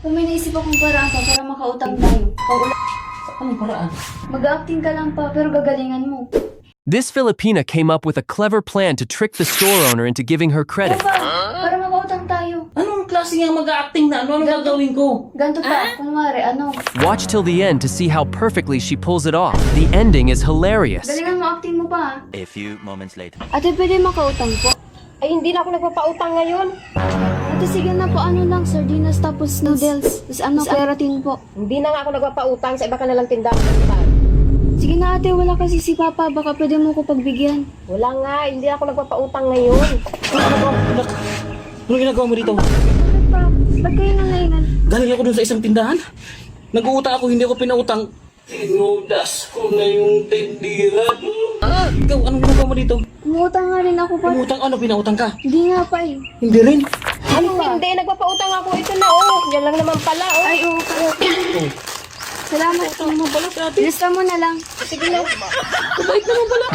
Kung may naisip akong paraan pa para makautang tayo. Anong paraan? Mag-acting ka lang pa, pero gagalingan mo. This Filipina came up with a clever plan to trick the store owner into giving her credit. Pa, para makautang tayo. Anong klase nga mag-acting na? Anong gagawin ko? Ganto pa, kunwari, ano. Watch till the end to see how perfectly she pulls it off. The ending is hilarious. Galingan mo, acting mo pa. A few moments later. Ate, pwede makautang po? Ay, hindi na ako nagpapautang ngayon. Ate, sige na po, ano lang, sardinas tapos noodles. Tapos ano, keratin po. Hindi na nga ako nagpapautang sa iba ka nalang tindahan. Sige na ate, wala kasi si Papa, baka pwede mo ko pagbigyan. Wala nga, hindi na ako nagpapautang ngayon. Anong ginagawa mo dito? Pa, ba't kayo nangaingan? Galing ako dun sa isang tindahan. Nag-uutang ako, hindi ako pinautang. Inudas ko na yung tindira. Ikaw, anong ginagawa mo dito? Umutang nga rin ako pa. Pinautang ano? Pinautang ka? Hindi nga pa eh. Hindi rin. Anong hindi? Nagpapautang ako. Ito na, oh. Yan lang naman pala, oh. Ay, oo pa. Salamat po. Ano pala si ate? Lista mo na lang. Sige na. Kabait naman pala.